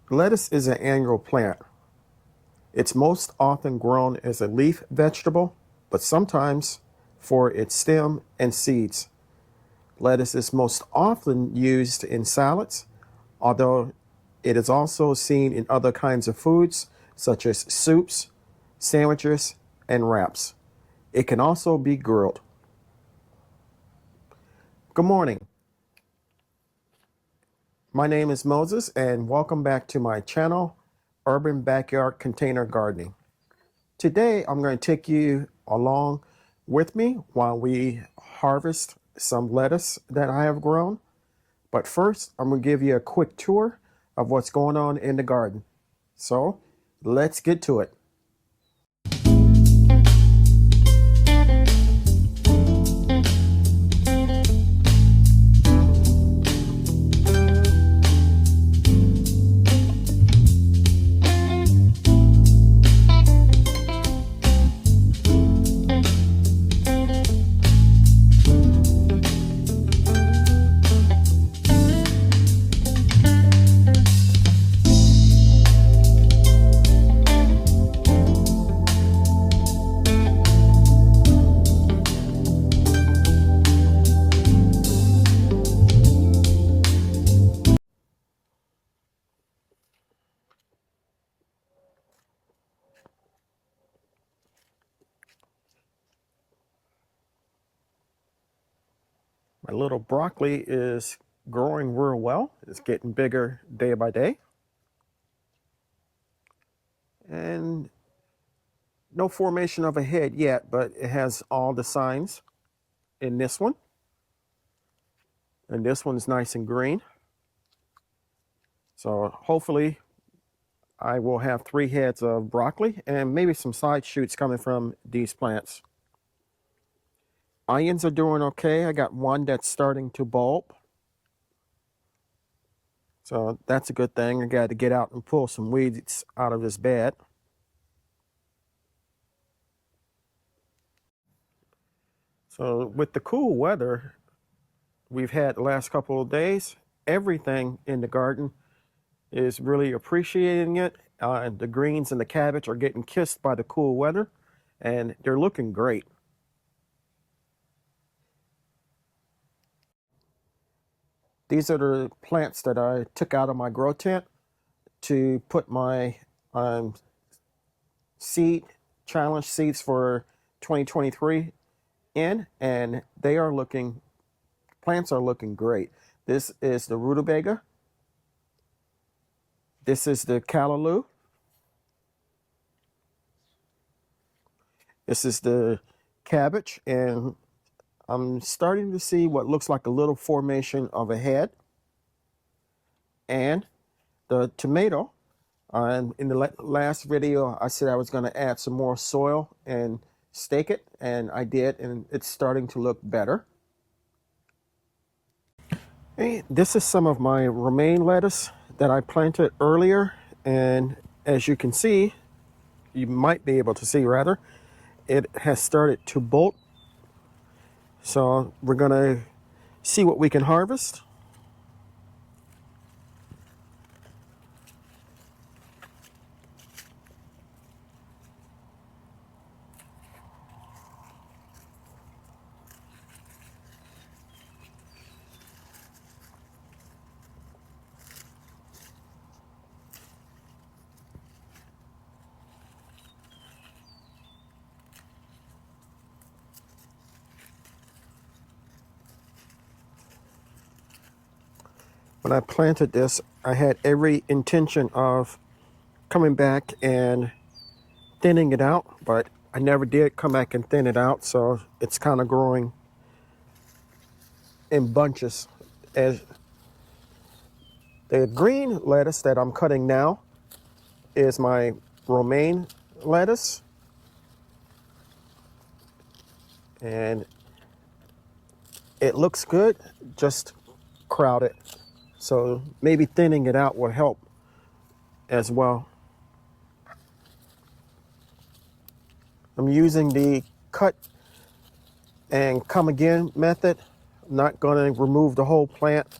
Lettuce is an annual plant. It's most often grown as a leaf vegetable, but sometimes for its stem and seeds. Lettuce is most often used in salads, although it is also seen in other kinds of foods such as soups, sandwiches, and wraps. It can also be grilled. Good morning. My name is Moses, and welcome back to my channel, Urban Backyard Container Gardening. Today, I'm going to take you along with me while we harvest some lettuce that I have grown. But first, I'm going to give you a quick tour of what's going on in the garden. So, let's get to it. My little broccoli is growing real well. It's getting bigger day by day. And no formation of a head yet, but it has all the signs in this one. And this one's nice and green. So hopefully I will have 3 heads of broccoli and maybe some side shoots coming from these plants. Onions are doing okay. I got one that's starting to bulb. So that's a good thing. I got to get out and pull some weeds out of this bed. So with the cool weather we've had the last couple of days, everything in the garden is really appreciating it. The greens and the cabbage are getting kissed by the cool weather, and they're looking great. These are the plants that I took out of my grow tent to put my seed challenge seeds for 2023 in, and plants are looking great. This is the rutabaga. This is the callaloo. This is the cabbage, and I'm starting to see what looks like a little formation of a head. And the tomato, in the last video, I said I was going to add some more soil and stake it, and I did, and it's starting to look better. Hey, this is some of my romaine lettuce that I planted earlier, and as you can see, you might be able to see rather, it has started to bolt. So we're gonna see what we can harvest. When I planted this, I had every intention of coming back and thinning it out, but I never did come back and thin it out, so it's kind of growing in bunches. As the green lettuce that I'm cutting now is my romaine lettuce, and it looks good, just crowded. So maybe thinning it out will help as well. I'm using the cut and come again method. I'm not going to remove the whole plant.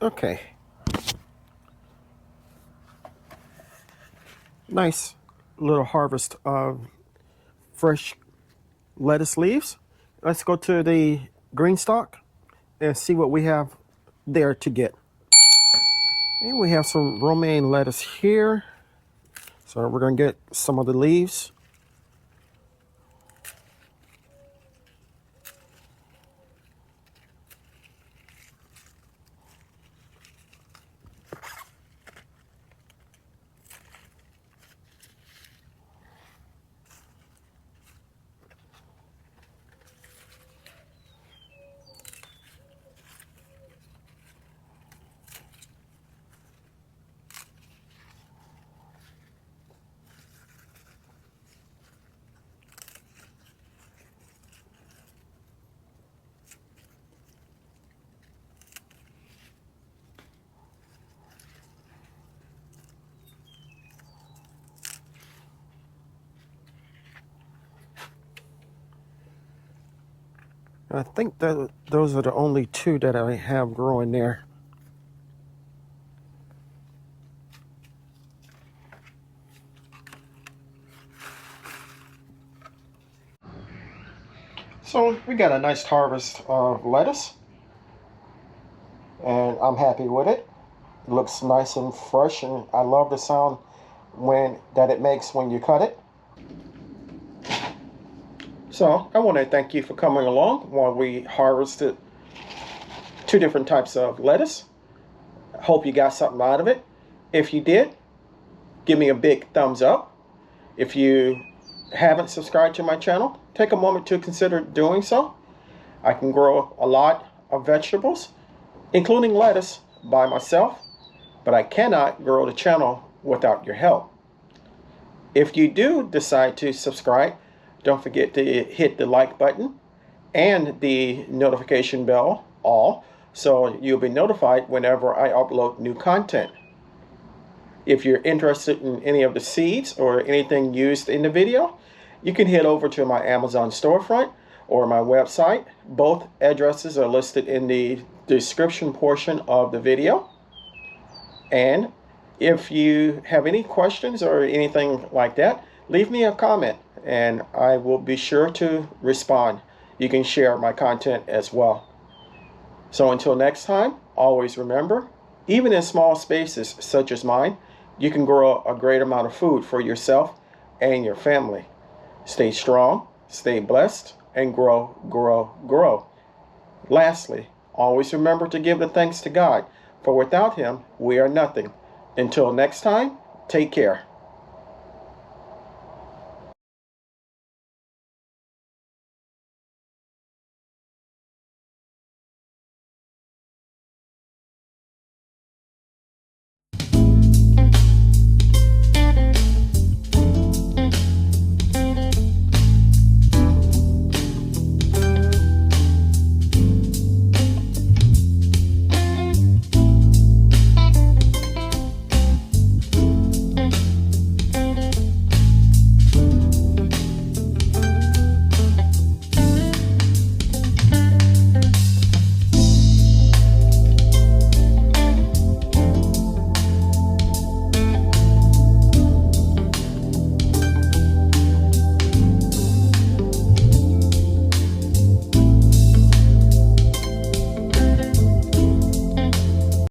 Okay. Nice little harvest of fresh lettuce leaves. Let's go to the green stalk and see what we have there to get. And we have some romaine lettuce here. So we're going to get some of the leaves. I think that those are the only two that I have growing there. So we got a nice harvest of lettuce, and I'm happy with it. It looks nice and fresh, and I love the sound that it makes when you cut it. So I want to thank you for coming along while we harvested 2 different types of lettuce. I hope you got something out of it. If you did, give me a big thumbs up. If you haven't subscribed to my channel, take a moment to consider doing so. I can grow a lot of vegetables, including lettuce, by myself, but I cannot grow the channel without your help. If you do decide to subscribe, don't forget to hit the like button and the notification bell, all, so you'll be notified whenever I upload new content. If you're interested in any of the seeds or anything used in the video, you can head over to my Amazon storefront or my website. Both addresses are listed in the description portion of the video. And if you have any questions or anything like that, leave me a comment and I will be sure to respond. You can share my content as well. So until next time, always remember, even in small spaces such as mine, you can grow a great amount of food for yourself and your family. Stay strong, stay blessed, and grow, grow, grow. Lastly, always remember to give the thanks to God, for without Him, we are nothing. Until next time, take care.